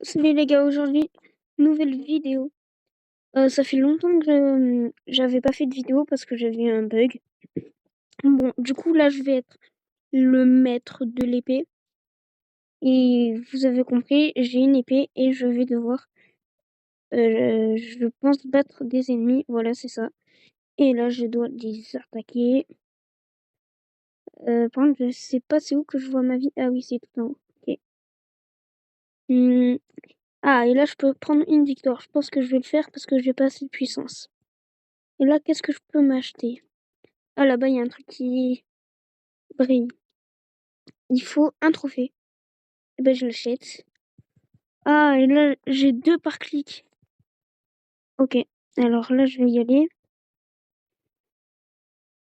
Salut les gars, aujourd'hui, nouvelle vidéo. Ça fait longtemps que j'avais pas fait de vidéo parce que j'avais eu un bug. Bon, du coup, là, je vais être le maître de l'épée. Et vous avez compris, j'ai une épée et je vais devoir, je pense, battre des ennemis. Voilà, c'est ça. Et là, je dois les attaquer. Par contre, je sais pas c'est où que je vois ma vie. Ah oui, c'est tout en haut. Ok. Hmm. Ah, et là, je peux prendre une victoire. Je pense que je vais le faire parce que j'ai pas assez de puissance. Et là, qu'est-ce que je peux m'acheter? Ah, là-bas, il y a un truc qui brille. Il faut un trophée. Et ben, je l'achète. Ah, et là, j'ai 2 par clic. Ok. Alors là, je vais y aller.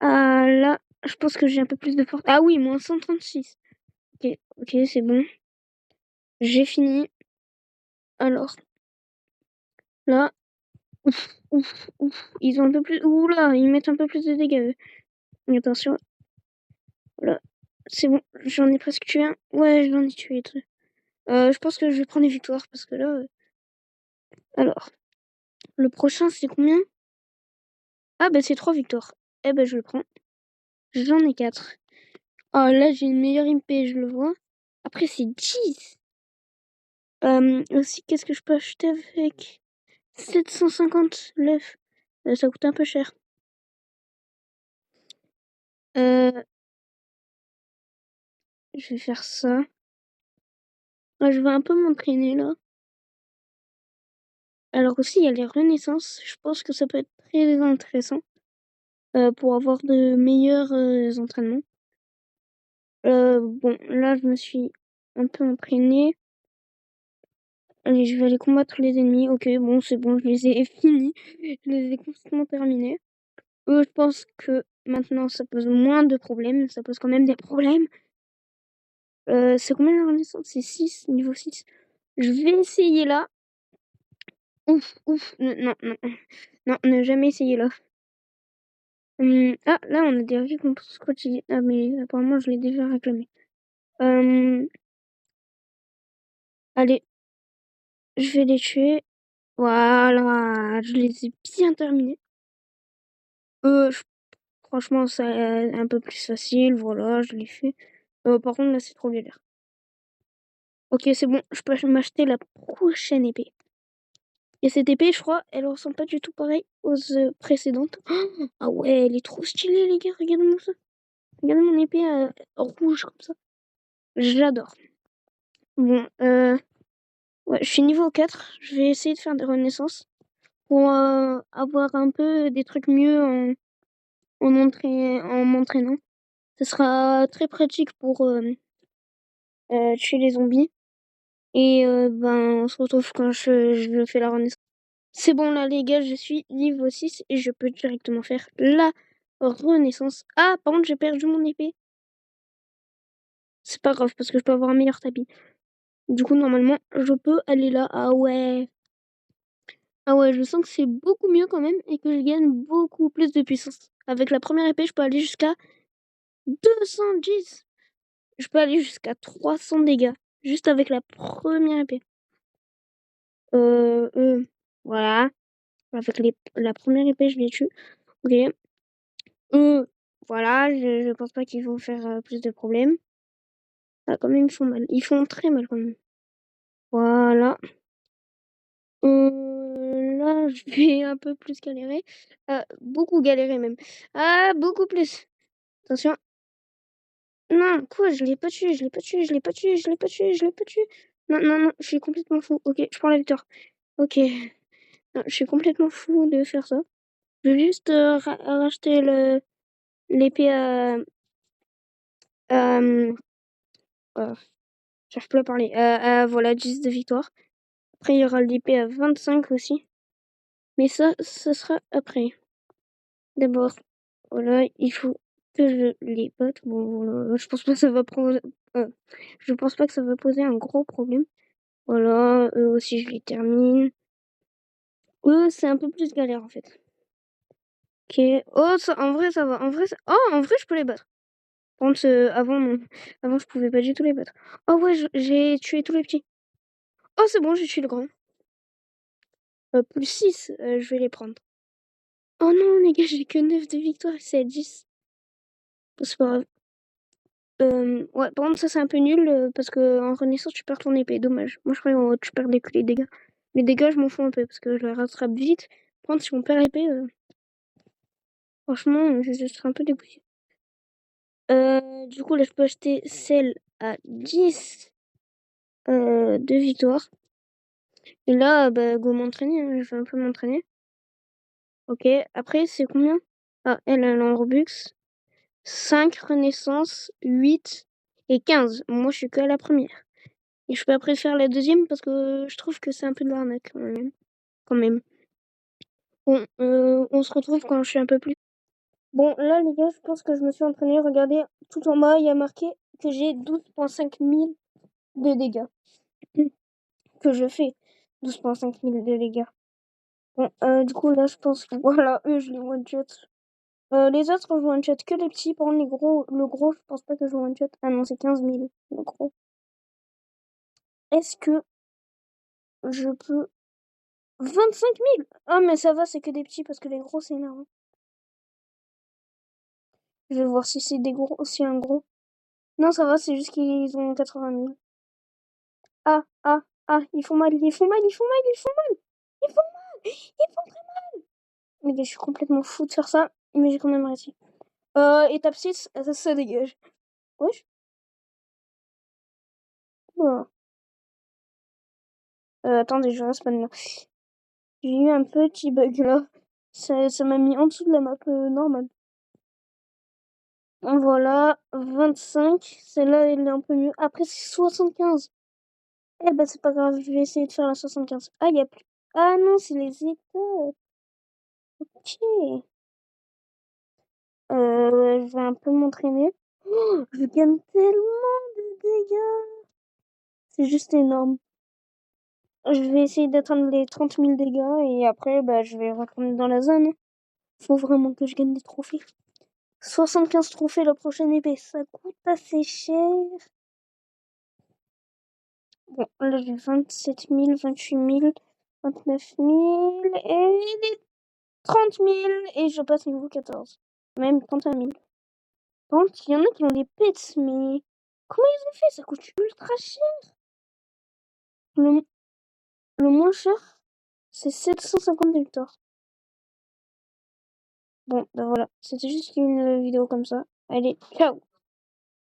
Ah, là, je pense que j'ai un peu plus de force. Ah oui, moins 136. Ok, ok, c'est bon. J'ai fini. Alors, là, ouf, ouf, ouf. Ils ont un peu plus. Oula, ils mettent un peu plus de dégâts, eux. Mais attention. Là, c'est bon. J'en ai presque tué un. Ouais, j'en ai tué deux. Je pense que je vais prendre les victoires parce que là. Alors, le prochain, c'est combien? Ah, bah, c'est 3 victoires. Eh ben, je le prends. J'en ai 4. Oh, là, j'ai une meilleure MP, je le vois. Après, c'est 10. Aussi, qu'est-ce que je peux acheter avec 750 l'œuf? Ça coûte un peu cher. Euh, je vais faire ça. Ah, je vais un peu m'entraîner là. Alors aussi, il y a les renaissances. Je pense que ça peut être très intéressant pour avoir de meilleurs entraînements. Bon, là, je me suis un peu entraînée. Allez, je vais aller combattre les ennemis. Ok, bon, c'est bon, je les ai finis. Je les ai complètement terminés. Je pense que maintenant, ça pose moins de problèmes. Ça pose quand même des problèmes. C'est combien la renaissance? C'est 6, niveau 6. Je vais essayer là. Ouf, ouf. Non, non, non. Non, ne jamais essayer là. Ah, là, on a des récompenses quotidiennes. Ah, mais apparemment, je l'ai déjà réclamé. Allez, je vais les tuer. Voilà, je les ai bien terminés. Je Franchement, c'est un peu plus facile, voilà, je l'ai fait. Par contre, là, c'est trop galère. Ok, c'est bon, je peux m'acheter la prochaine épée. Et cette épée, je crois, elle ressemble pas du tout pareil aux précédentes. Ah ouais, elle est trop stylée, les gars, regardez-moi ça. Regardez mon épée rouge comme ça. J'adore. Bon, ouais, je suis niveau 4. Je vais essayer de faire des renaissances pour avoir un peu des trucs mieux en m'entraînant. Ce sera très pratique pour tuer les zombies. Et ben, on se retrouve quand je fais la renaissance. C'est bon là les gars, je suis niveau 6 et je peux directement faire la renaissance. Ah, par contre j'ai perdu mon épée. C'est pas grave parce que je peux avoir un meilleur tapis. Du coup normalement je peux aller là. Ah ouais. Ah ouais, je sens que c'est beaucoup mieux quand même et que je gagne beaucoup plus de puissance. Avec la première épée je peux aller jusqu'à 210. Je peux aller jusqu'à 300 dégâts. Juste avec la première épée. Voilà. Avec la première épée, je les tue. Ok. Voilà, je pense pas qu'ils vont faire plus de problèmes. Ah, quand même, ils font mal. Ils font très mal quand même. Voilà. Là, je vais un peu plus galérer. Beaucoup galérer même. Ah, beaucoup plus. Attention. Non, quoi, je l'ai pas tué, je l'ai pas tué, je l'ai pas tué, je l'ai pas tué, je l'ai pas tué. Non, non, non, je suis complètement fou. Ok, je prends la victoire. Ok. Non, je suis complètement fou de faire ça. Je vais juste racheter l'épée euh, euh, j'arrive plus à parler. Voilà, 10 de victoire. Après, il y aura l'épée à 25 aussi. Mais ça sera après. D'abord, voilà, il faut que je les batte. Bon, voilà, je pense pas que ça va poser, je pense pas que ça va poser un gros problème. Voilà, eux aussi, je les termine. Eux, c'est un peu plus galère en fait. Ok. Oh, en vrai, ça va. En vrai, oh, en vrai, je peux les battre. Par contre, avant, non. Avant, je pouvais pas du tout les battre. Oh ouais, j'ai tué tous les petits. Oh, c'est bon, j'ai tué le grand. Plus 6, je vais les prendre. Oh non, les gars, j'ai que 9 de victoire, c'est à 10. C'est pas grave. Ouais, par contre, ça c'est un peu nul parce que en renaissance, tu perds ton épée. Dommage. Moi, je croyais en haut, tu perds que les dégâts. Les dégâts, je m'en fous un peu parce que je les rattrape vite. Par contre, si on perd l'épée, franchement, je serais un peu dégoûté. Du coup, là, je peux acheter celle à 10 de victoire. Et là, bah, go m'entraîner. Hein, je vais un peu m'entraîner. Ok, après, c'est combien? Ah, elle est en Robux. 5 renaissance, 8 et 15. Moi, je suis que à la première. Et je peux après faire la deuxième parce que je trouve que c'est un peu de l'arnaque quand même. Bon, on se retrouve quand je suis un peu plus. Bon, là, les gars, je pense que je me suis entraînée. Regardez, tout en bas, il y a marqué que j'ai 12,5 mille de dégâts. Que je fais 12,5 mille de dégâts. Bon, du coup, là, je pense que voilà, eux, je les one-shot. Les autres, je one-shot que les petits. Par contre, les gros, le gros, je pense pas que je one-shot. Ah non, c'est 15 000, le gros. Est-ce que je peux 25 000? Ah, mais ça va, c'est que des petits parce que les gros, c'est énorme. Je vais voir si c'est des gros, si un gros. Non, ça va, c'est juste qu'ils ont 80 000. Ah, ah, ah, ils font mal, ils font mal, ils font mal, ils font mal. Ils font mal, ils font très mal. Les gars, je suis complètement fou de faire ça, mais j'ai quand même réussi. Étape 6, ça dégage. Wesh. Oh. Attendez, je respawn là. J'ai eu un petit bug là. Ça m'a mis en dessous de la map normale. Voilà, 25. Celle-là, elle est un peu mieux. Après, c'est 75. Eh ben, c'est pas grave, je vais essayer de faire la 75. Ah, y a plus. Ah non, c'est les étapes. Ok. Je vais un peu m'entraîner. Oh, je gagne tellement de dégâts. C'est juste énorme. Je vais essayer d'atteindre les 30 000 dégâts et après, bah, je vais retourner dans la zone. Faut vraiment que je gagne des trophées. 75 trophées la prochaine épée, ça coûte assez cher. Bon, là j'ai 27 000, 28 000, 29 000 et les 30 000 et je passe niveau 14. Même 35 000. Par contre, il y en a qui ont des pets, mais comment ils ont fait? Ça coûte ultra cher. Le, le moins cher, c'est 750 victoires. Bon, ben voilà, c'était juste une vidéo comme ça. Allez, ciao!